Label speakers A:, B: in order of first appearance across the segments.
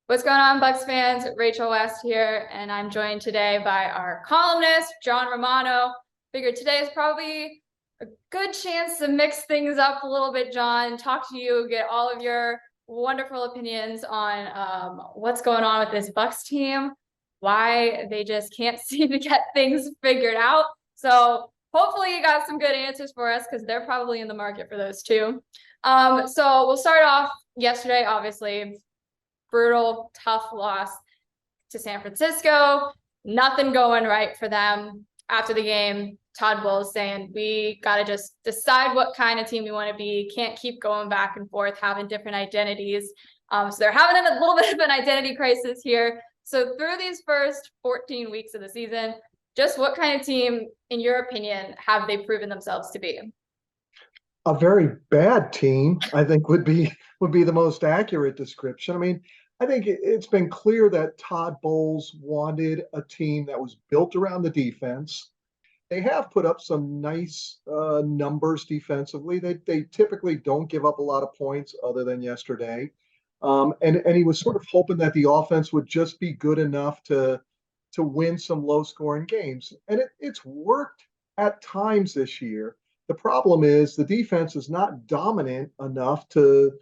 A: What's going on, Bucs fans? Rachel West here, and I'm joined today by our columnist, John Romano. Figured today is probably a good chance to mix things up a little bit, John, talk to you, get all of your wonderful opinions on what's going on with this Bucs team, why they just can't seem to get things figured out. So hopefully you got some good answers for us because they're probably in the market for those too. So we'll start off yesterday, obviously. Brutal, tough loss to San Francisco. Nothing going right for them. After the game, Todd Bowles saying, we got to just decide what kind of team we want to be. Can't keep going back and forth, having different identities. So they're having a little bit of an identity crisis here. So through these first 14 weeks of the season, just what kind of team, in your opinion, have they proven themselves to be?
B: A very bad team, I think would be the most accurate description. I mean, I think it's been clear that Todd Bowles wanted a team that was built around the defense. They have put up some nice numbers defensively. They typically don't give up a lot of points other than yesterday. And he was sort of hoping that the offense would just be good enough to win some low scoring games. And it's worked at times this year. The problem is the defense is not dominant enough to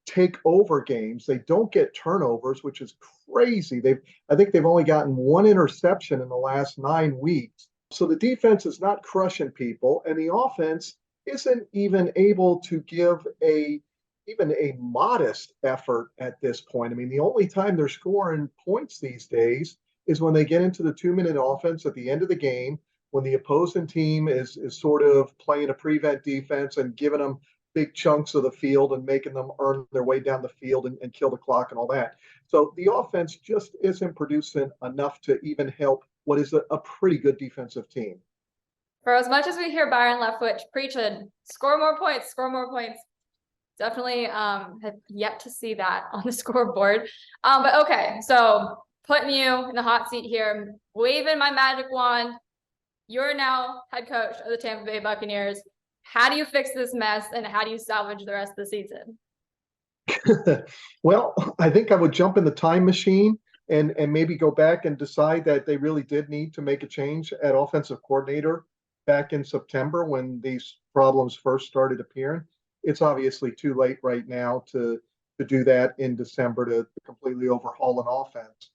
B: take over games. They don't get turnovers, which is crazy. I think they've only gotten one interception in the last 9 weeks. So the defense is not crushing people, and the offense isn't even able to give even a modest effort at this point. I mean, the only time they're scoring points these days is when they get into the 2 minute offense at the end of the game, when the opposing team is sort of playing a prevent defense and giving them big chunks of the field and making them earn their way down the field and kill the clock and all that. So the offense just isn't producing enough to even help what is a pretty good defensive team.
A: For as much as we hear Byron Leftwich preaching, score more points, definitely have yet to see that on the scoreboard. But okay, so putting you in the hot seat here, waving my magic wand. You're now head coach of the Tampa Bay Buccaneers. How do you fix this mess, and how do you salvage the rest of the season?
B: Well, I think I would jump in the time machine and maybe go back and decide that they really did need to make a change at offensive coordinator back in September when these problems first started appearing. It's obviously too late right now to do that in December to completely overhaul an offense.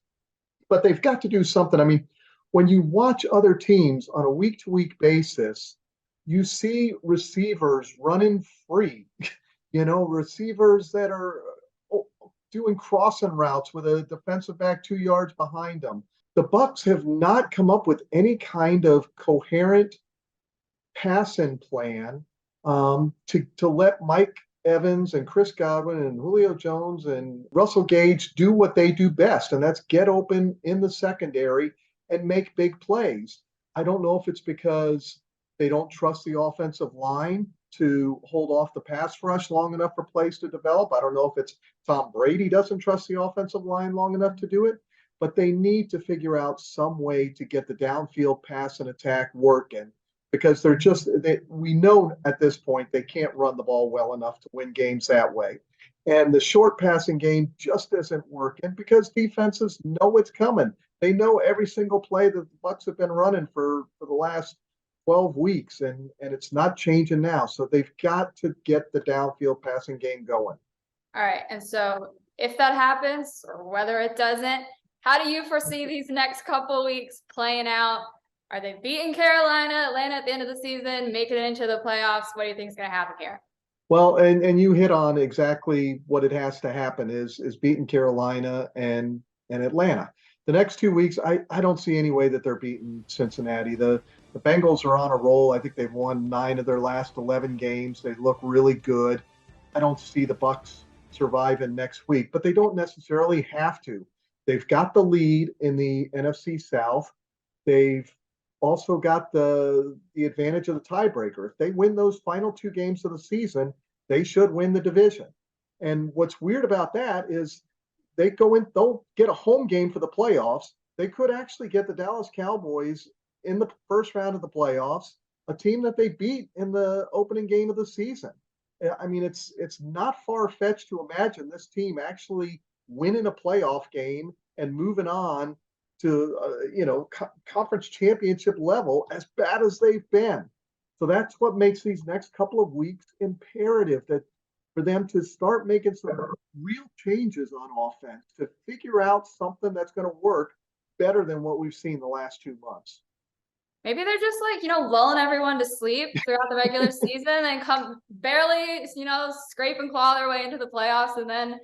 B: But they've got to do something. I mean, when you watch other teams on a week to week basis, you see receivers running free, receivers that are doing crossing routes with a defensive back 2 yards behind them. The Bucs have not come up with any kind of coherent passing plan to let Mike Evans and Chris Godwin and Julio Jones and Russell Gage do what they do best, and that's get open in the secondary and make big plays. I don't know if it's because they don't trust the offensive line to hold off the pass rush long enough for plays to develop. I don't know if it's Tom Brady doesn't trust the offensive line long enough to do it, but they need to figure out some way to get the downfield pass and attack working because we know at this point they can't run the ball well enough to win games that way. And the short passing game just isn't working because defenses know it's coming. They know every single play that the Bucs have been running for the last 12 weeks, and it's not changing now. So they've got to get the downfield passing game going.
A: All right, and so if that happens, or whether it doesn't, how do you foresee these next couple weeks playing out? Are they beating Carolina, Atlanta at the end of the season, making it into the playoffs? What do you think is going to happen here?
B: Well, and you hit on exactly what it has to happen is beating Carolina and Atlanta. The next 2 weeks, I don't see any way that they're beating Cincinnati. The Bengals are on a roll. I think they've won 9 of their last 11 games. They look really good. I don't see the Bucs surviving next week, but they don't necessarily have to. They've got the lead in the NFC South. They've also got the advantage of the tiebreaker. If they win those final 2 games of the season, they should win the division. And what's weird about that is they'll get a home game for the playoffs. They could actually get the Dallas Cowboys in the first round of the playoffs, a team that they beat in the opening game of the season. I mean, it's not far fetched to imagine this team actually winning a playoff game and moving on to, conference championship level, as bad as they've been. So that's what makes these next couple of weeks imperative, that for them to start making some real changes on offense, to figure out something that's going to work better than what we've seen the last 2 months.
A: Maybe they're just like, lulling everyone to sleep throughout the regular season and come barely, scrape and claw their way into the playoffs, and then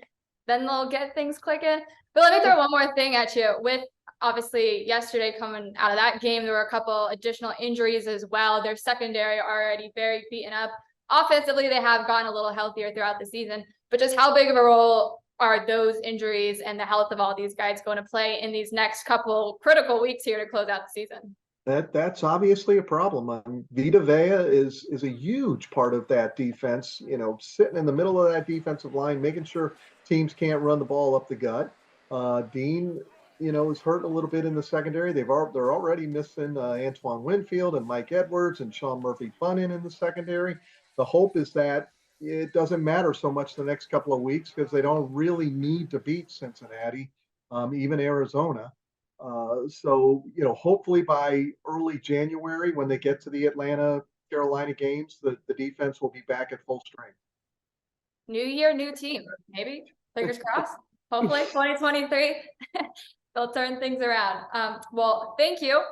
A: they'll get things clicking. But let me throw one more thing at you. With obviously yesterday coming out of that game, there were a couple additional injuries as well. Their secondary already very beaten up. Offensively, they have gotten a little healthier throughout the season, but just how big of a role are those injuries and the health of all these guys going to play in these next couple critical weeks here to close out the season?
B: That's obviously a problem. Vita Vea is a huge part of that defense, sitting in the middle of that defensive line, making sure teams can't run the ball up the gut. Dean, is hurt a little bit in the secondary. They're already missing Antoine Winfield and Mike Edwards and Sean Murphy-Bunting in the secondary. The hope is that it doesn't matter so much the next couple of weeks, because they don't really need to beat Cincinnati, even Arizona. Hopefully by early January, when they get to the Atlanta, Carolina games, the defense will be back at full strength.
A: New year, new team, maybe. Fingers crossed. Hopefully 2023, they'll turn things around. Well, thank you.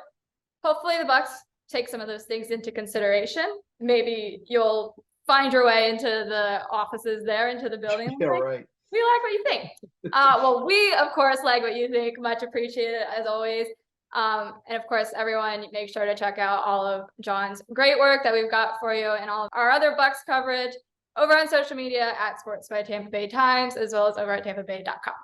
A: Hopefully the Bucs take some of those things into consideration. Maybe you'll find your way into the offices there, into the building.
B: Yeah, right.
A: We like what you think. Well, we, of course, like what you think. Much appreciated, as always. And of course, everyone, make sure to check out all of John's great work that we've got for you, and all of our other Bucs coverage over on social media at Sports by Tampa Bay Times, as well as over at tampabay.com.